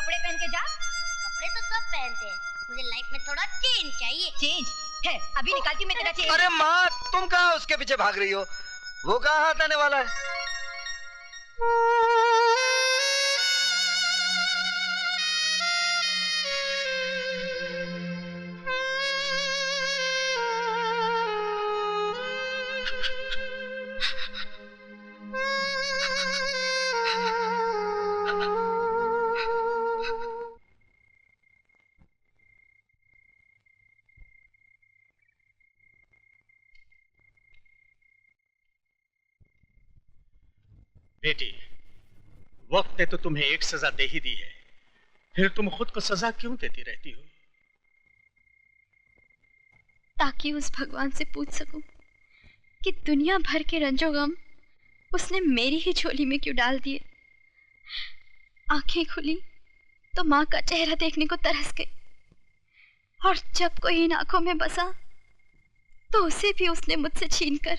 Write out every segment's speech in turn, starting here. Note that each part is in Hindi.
कपड़े पहन के जा। कपड़े तो सब पहनते हैं, मुझे लाइफ में थोड़ा चेंज चाहिए। चेंज है, अभी निकालती मैं तेरा चेंज। अरे माँ, तुम कहाँ उसके पीछे भाग रही हो? वो कहाँ हाथ आने वाला है? बेटी, वक्त ने तो तुम्हें एक सजा दे ही दी है, फिर तुम खुद को सजा क्यों देती रहती हो? ताकि उस भगवान से पूछ सकूं कि दुनिया भर के रंजो गम उसने मेरी ही झोली में क्यों डाल दिए। आंखें खुली तो माँ का चेहरा देखने को तरस गई, और जब कोई इन आंखों में बसा तो उसे भी उसने मुझसे छीनकर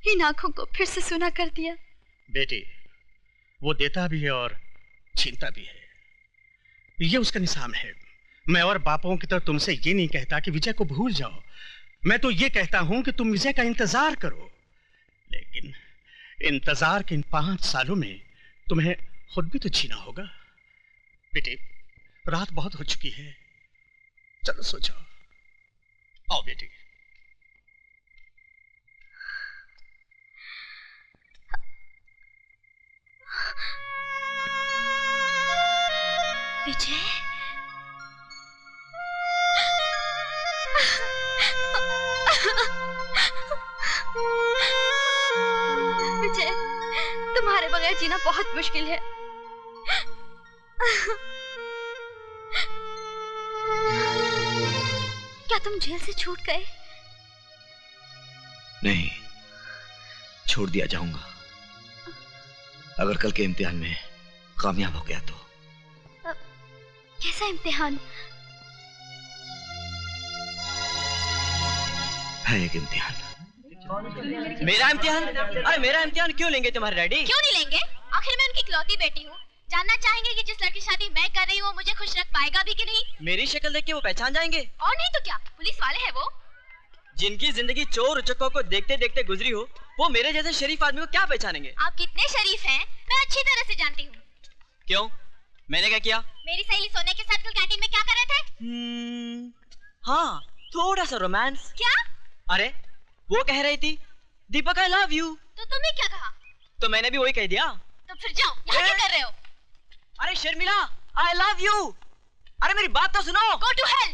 इन आंखों को फिर से सुना कर दिया। बेटी, वो देता भी है और छीनता भी है, ये उसका निजाम है। मैं और बापों की तरह तुमसे ये नहीं कहता कि विजय को भूल जाओ, मैं तो ये कहता हूं कि तुम विजय का इंतजार करो। लेकिन इंतजार के इन 5 सालों में तुम्हें खुद भी तो जीना होगा। बेटी, रात बहुत हो चुकी है, चलो सो जाओ। आओ बेटी। विजय, विजय, तुम्हारे बगैर जीना बहुत मुश्किल है। क्या तुम जेल से छूट गए? नहीं, छोड़ दिया जाऊंगा अगर कल के इम्तिहान में कामयाब हो गया तो। कैसा इम्तिहान? है एक इम्तिहान। मेरा इम्तिहान? अरे मेरा इम्तिहान क्यों लेंगे तुम्हारे डैडी? क्यों नहीं लेंगे? आखिर मैं उनकी इकलौती बेटी हूँ। जानना चाहेंगे कि जिस लड़की शादी मैं कर रही हूँ मुझे खुश रख पाएगा भी कि नहीं? मेरी शक्ल देख के वो पहचान जाएंगे। और नहीं तो क्या, पुलिस वाले हैं वो। जिनकी जिंदगी चोर उचक्कों को देखते देखते गुजरी हो, वो मेरे जैसे शरीफ आदमी को क्या पहचानेंगे? आप कितने शरीफ हैं मैं अच्छी तरह से जानती हूँ। क्यों, मैंने क्या किया? मेरी सहेली सोने के साथ कल कैंटीन में क्या कर रहे थे? हाँ, थोड़ा सा रोमांस। क्या? अरे वो कह रही थी दीपक आई लव यू। तो तुमने क्या कहा? तो मैंने भी वही कह दिया। तो फिर जाओ, यहाँ क्या कर रहे हो? अरे शर्मिला, आई लव यू। अरे मेरी बात तो सुनो। Go to hell।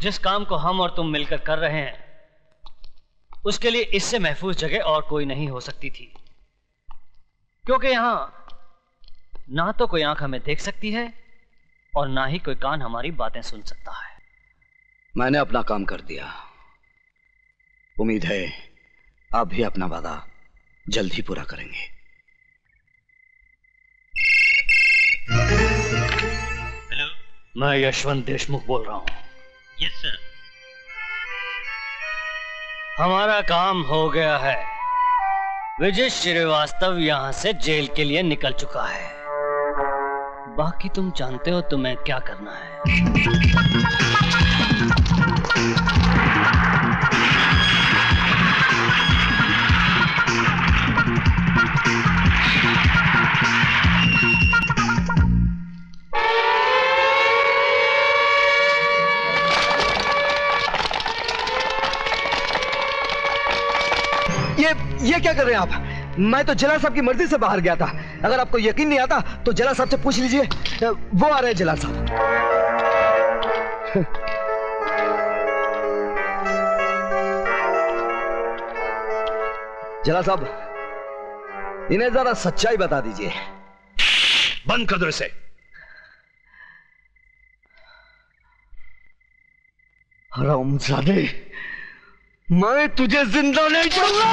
जिस काम को हम और तुम मिलकर कर रहे हैं उसके लिए इससे महफूज जगह और कोई नहीं हो सकती थी, क्योंकि यहां ना तो कोई आंख हमें देख सकती है और ना ही कोई कान हमारी बातें सुन सकता है। मैंने अपना काम कर दिया, उम्मीद है आप भी अपना वादा जल्द ही पूरा करेंगे। हेलो, मैं यशवंत देशमुख बोल रहा हूं। Yes sir. हमारा काम हो गया है। विजय श्रीवास्तव यहां से जेल के लिए निकल चुका है। बाकी तुम जानते हो तुम्हें क्या करना है। ये क्या कर रहे हैं आप? मैं तो जलाल साहब की मर्जी से बाहर गया था। अगर आपको यकीन नहीं आता तो जलाल साहब से पूछ लीजिए, वो आ रहे हैं जलाल साहब। जलाल साहब, इन्हें जरा सच्चाई बता दीजिए। बंद कर दो इसे। हरामजादे, मैं तुझे जिंदा नहीं छोड़ूंगा।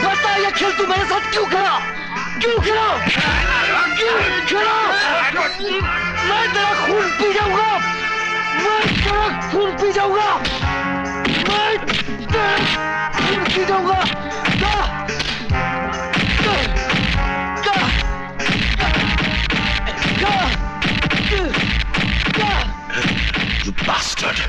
बता ये खेल तू मेरे साथ क्यों खेला? क्यों खेला? क्यों खेला? मैं तेरा खून पी जाऊंगा। मैं तेरा खून पी जाऊंगा। मैं तेरा खून पी जाऊंगा। You bastard!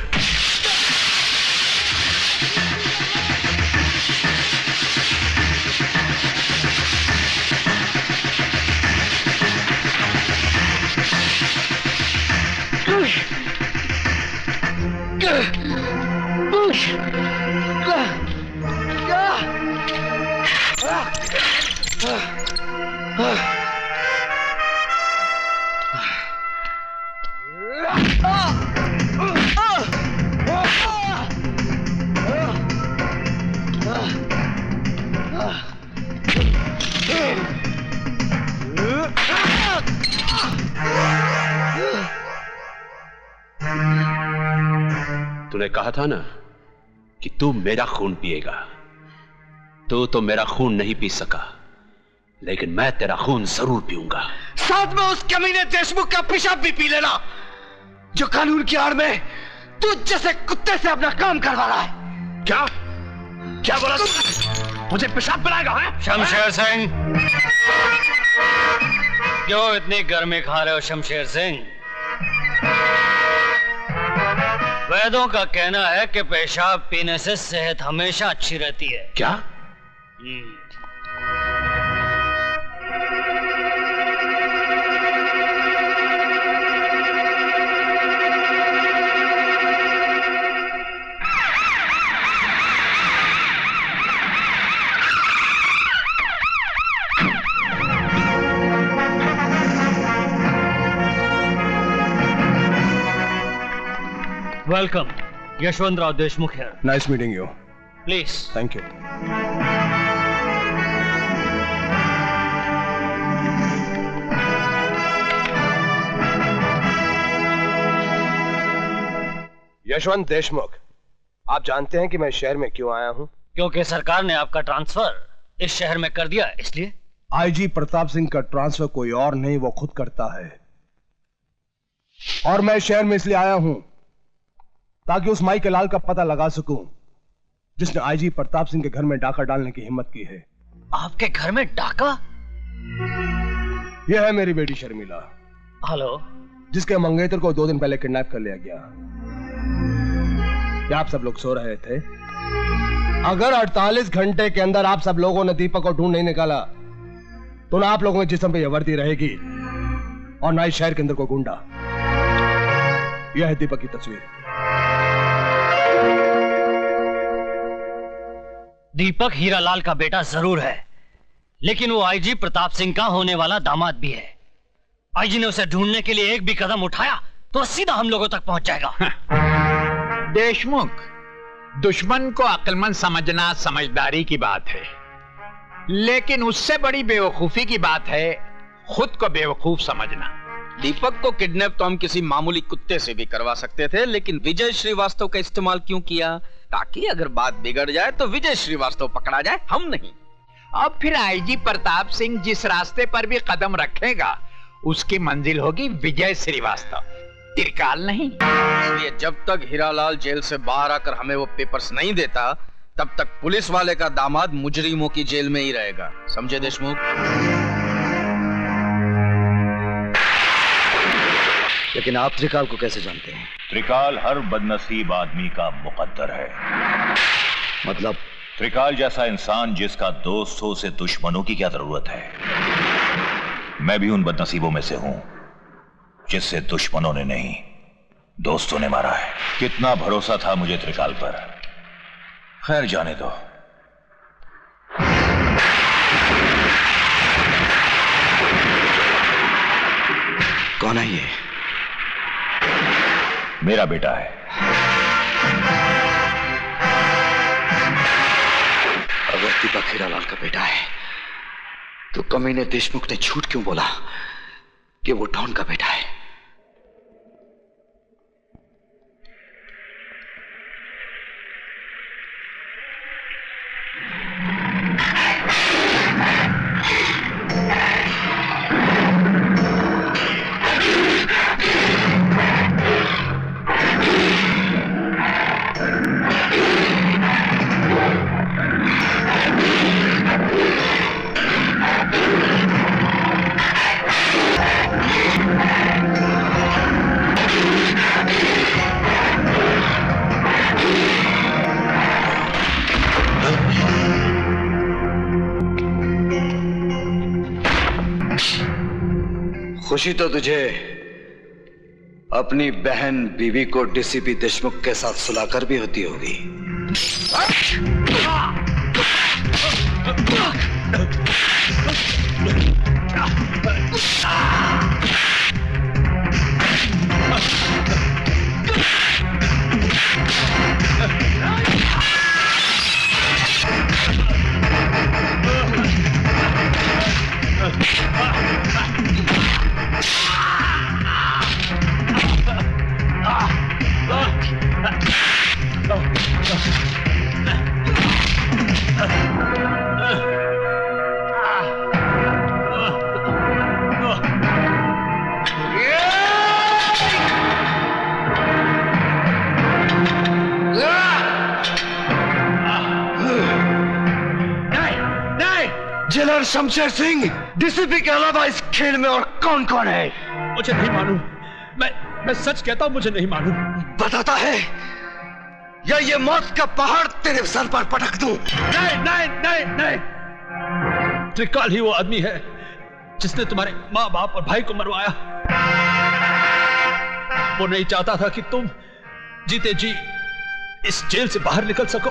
तूने कहा था ना कि तू मेरा खून पिएगा। तू तो मेरा खून नहीं पी सका, लेकिन मैं तेरा खून जरूर पीऊंगा। साथ में उस कमीने देशमुख का पेशाब भी पी लेना, जो कानून की आड़ में तू जैसे कुत्ते से अपना काम करवा रहा है। क्या क्या बोला तू? मुझे पेशाब पिलाएगा? है शमशेर सिंह, क्यों इतनी गर्मी खा रहे हो शमशेर सिंह? वैद्यों का कहना है कि पेशाब पीने से सेहत हमेशा अच्छी रहती है। क्या? Welcome, Yashwantrao Deshmukh here. Nice meeting you. Please. Thank you. Yashwant Deshmukh, आप जानते हैं कि मैं शहर में क्यों आया हूं? क्योंकि सरकार ने आपका ट्रांसफर इस शहर में कर दिया, इसलिए। आईजी प्रताप सिंह का ट्रांसफर कोई और नहीं, वो खुद करता है। और मैं शहर में इसलिए आया हूं ताकि उस माई के लाल का पता लगा सकूं जिसने आईजी प्रताप सिंह के घर में डाका डालने की हिम्मत की है। आपके घर में डाका? यह है मेरी बेटी शर्मिला। हेलो। जिसके मंगेतर को 2 दिन पहले किडनैप कर लिया गया। क्या आप सब लोग सो रहे थे? अगर 48 घंटे के अंदर आप सब लोगों ने दीपक को ढूंढ नहीं निकाला तो ना आप लोगों के जिस्म पे यह वर्दी रहेगी और ना इस शहर के अंदर कोई गुंडा। यह है दीपक की तस्वीर। दीपक हीरालाल का बेटा जरूर है, लेकिन वो आईजी प्रताप सिंह का होने वाला दामाद भी है। आईजी ने उसे ढूंढने के लिए एक भी कदम उठाया तो सीधा हम लोगों तक पहुंच जाएगा। देशमुख, दुश्मन को अक्लमंद समझना समझदारी की बात है, लेकिन उससे बड़ी बेवकूफी की बात है खुद को बेवकूफ समझना। दीपक को किडनैप तो हम किसी मामूली कुत्ते से भी करवा सकते थे, लेकिन विजय श्रीवास्तव का इस्तेमाल क्यों किया? ताकि अगर बात बिगड़ जाए तो विजय श्रीवास्तव पकड़ा जाए, हम नहीं। अब फिर आईजी प्रताप सिंह जिस रास्ते पर भी कदम रखेगा उसकी मंजिल होगी विजय श्रीवास्तव, त्रिकाल नहीं। इसलिए जब तक हीरालाल जेल से बाहर आकर हमें वो पेपर्स नहीं देता, तब तक पुलिस वाले का दामाद मुजरिमों की जेल में ही रहेगा। समझे देशमुख? लेकिन आप त्रिकाल को कैसे जानते हैं? त्रिकाल हर बदनसीब आदमी का मुकद्दर है। मतलब? त्रिकाल जैसा इंसान जिसका दोस्त हो उसे दुश्मनों की क्या जरूरत है? मैं भी उन बदनसीबों में से हूं जिससे दुश्मनों ने नहीं, दोस्तों ने मारा है। कितना भरोसा था मुझे त्रिकाल पर। खैर जाने दो। कौन है ये? मेरा बेटा है। अगर दीपक हीरालाल का बेटा है तो कमीने देशमुख ने झूठ क्यों बोला कि वो डॉन का बेटा है? खुशी तो तुझे अपनी बहन बीवी को डीसीपी देशमुख के साथ सुलाकर भी होती होगी। जेलर शमशेर सिंह, डीसीपी के अलावा इस खेल में और कौन कौन है? मुझे नहीं मालूम। मैं सच कहता हूं, मुझे नहीं मालूम। बताता है या ये मौत का पहाड़ तेरे सर पर पटक दूं? नहीं नहीं नहीं नहीं। त्रिकाल ही वो आदमी है जिसने तुम्हारे माँ बाप और भाई को मरवाया। वो नहीं चाहता था कि तुम जीते जी इस जेल से बाहर निकल सको।